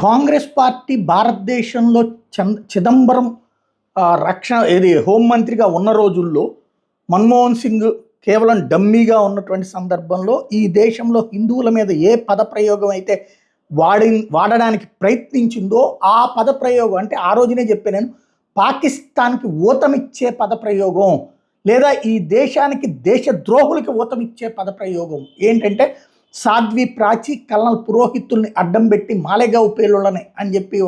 Congress party భారతదేశంలో చిదంబరం హోంమంత్రిగా ఉన్న రోజుల్లో మన్మోహన్ సింగ్ కేవలం డమ్మీగా ఉన్నటువంటి సందర్భంలో ఈ దేశంలో హిందువుల మీద ఏ పదప్రయోగం అయితే వాడడానికి ప్రయత్నించిందో ఆ పదప్రయోగం అంటే ఆ రోజునే చెప్పాను నేను, పాకిస్తాన్కి ఊతమిచ్చే పదప్రయోగం లేదా ఈ దేశానికి దేశద్రోహులకి ఊతమిచ్చే పదప్రయోగం ఏంటంటే సాధ్వి ప్రాచి కల్నల్ పురోహితుల్ని అడ్డం పెట్టి మాలేగావ్ పేలుళ్ళని అని చెప్పి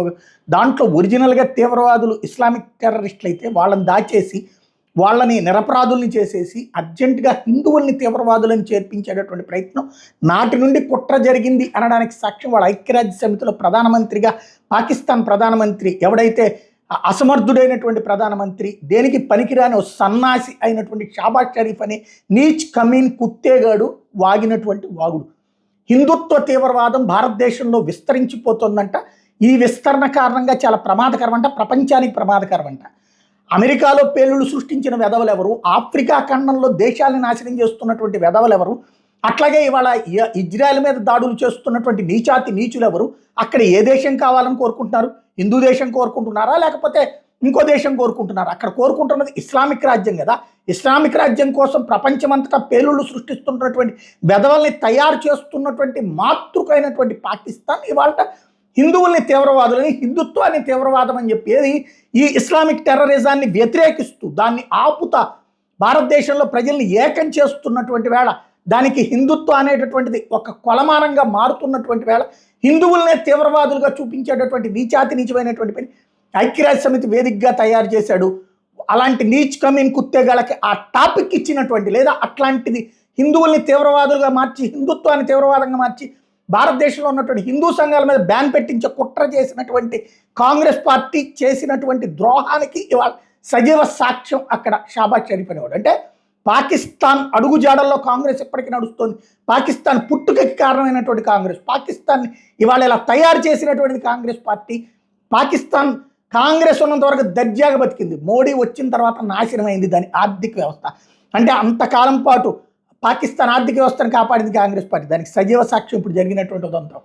దాంట్లో ఒరిజినల్గా తీవ్రవాదులు ఇస్లామిక్ టెర్రరిస్టులు అయితే వాళ్ళని దాచేసి వాళ్ళని నిరపరాధుల్ని చేసేసి అర్జెంటుగా హిందువుల్ని తీవ్రవాదులను చేర్పించేటటువంటి ప్రయత్నం నాటి నుండి కుట్ర జరిగింది అనడానికి సాక్ష్యం వాళ్ళ ఐక్యరాజ్య సమితిలో ప్రధానమంత్రిగా పాకిస్తాన్ ప్రధానమంత్రి ఎవడైతే అసమర్థుడైనటువంటి ప్రధానమంత్రి దేనికి పనికిరాని సన్నాసి అయినటువంటి షాబాజ్ షరీఫ్ అనే నీచ్ కమీన్ కుత్తేగాడు వాగినటువంటి వాగుడు. హిందుత్వ తీవ్రవాదం భారతదేశంలో విస్తరించిపోతుందంట. ఈ విస్తరణ కారణంగా చాలా ప్రమాదకరమంట, ప్రపంచానికి ప్రమాదకరమంట. అమెరికాలో పేలుళ్ళు సృష్టించిన వెధవలెవరు, ఆఫ్రికా ఖండంలో దేశాలను నాశనం చేస్తున్నటువంటి వెధవలెవరు, అట్లాగే ఇవాళ ఇజ్రాయెల్ మీద దాడులు చేస్తున్నటువంటి నీచాతి నీచులు ఎవరు, అక్కడ ఏ దేశం కావాలని కోరుకుంటున్నారు? హిందూ దేశం కోరుకుంటున్నారా లేకపోతే ఇంకో దేశం కోరుకుంటున్నారా? అక్కడ కోరుకుంటున్నది ఇస్లామిక్ రాజ్యం కదా. ఇస్లామిక్ రాజ్యం కోసం ప్రపంచమంతటా పేలుళ్ళు సృష్టిస్తున్నటువంటి వెధవల్ని తయారు చేస్తున్నటువంటి మాతృకైనటువంటి పాకిస్తాన్ ఇవాళ హిందువుల్ని తీవ్రవాదులని, హిందుత్వాన్ని తీవ్రవాదం అని చెప్పేది ఈ ఇస్లామిక్ టెర్రరిజాన్ని వ్యతిరేకిస్తూ దాన్ని ఆపుతా భారతదేశంలో ప్రజల్ని ఏకం చేస్తున్నటువంటి వేళ, దానికి హిందుత్వం అనేటటువంటిది ఒక కొలమానంగా మారుతున్నటువంటి వేళ హిందువులనే తీవ్రవాదులుగా చూపించేటటువంటి నీచమైనటువంటి పని ఐక్యరాజ్య సమితి వేదికగా తయారు చేశాడు. అలాంటి నీచ్ కమీన్ కుత్తేగాళ్ళకి ఆ టాపిక్ ఇచ్చినటువంటి లేదా అట్లాంటిది హిందువుల్ని తీవ్రవాదులుగా మార్చి హిందుత్వాన్ని తీవ్రవాదంగా మార్చి భారతదేశంలో ఉన్నటువంటి హిందూ సంఘాల మీద బ్యాన్ పెట్టించే కుట్ర చేసినటువంటి కాంగ్రెస్ పార్టీ చేసినటువంటి ద్రోహానికి ఇవాళ సజీవ సాక్ష్యం అక్కడ షాబాజ్ షరీఫ్ అనేవాడు. అంటే పాకిస్తాన్ అడుగుజాడల్లో కాంగ్రెస్ ఎప్పటికీ నడుస్తుంది. పాకిస్తాన్ పుట్టుకకి కారణమైనటువంటి పాకిస్తాన్ని ఇవాళ ఇలా తయారు చేసినటువంటిది కాంగ్రెస్ పార్టీ. కాంగ్రెస్ ఉన్నంత వరకు దర్జాగా బతికింది. మోడీ వచ్చిన తర్వాత నాశనమైంది దాని ఆర్థిక వ్యవస్థ. అంటే అంతకాలం పాటు పాకిస్తాన్ ఆర్థిక వ్యవస్థను కాపాడింది కాంగ్రెస్ పార్టీ. దానికి సజీవ సాక్ష్యం ఇప్పుడు జరిగినటువంటి ఉదంతం.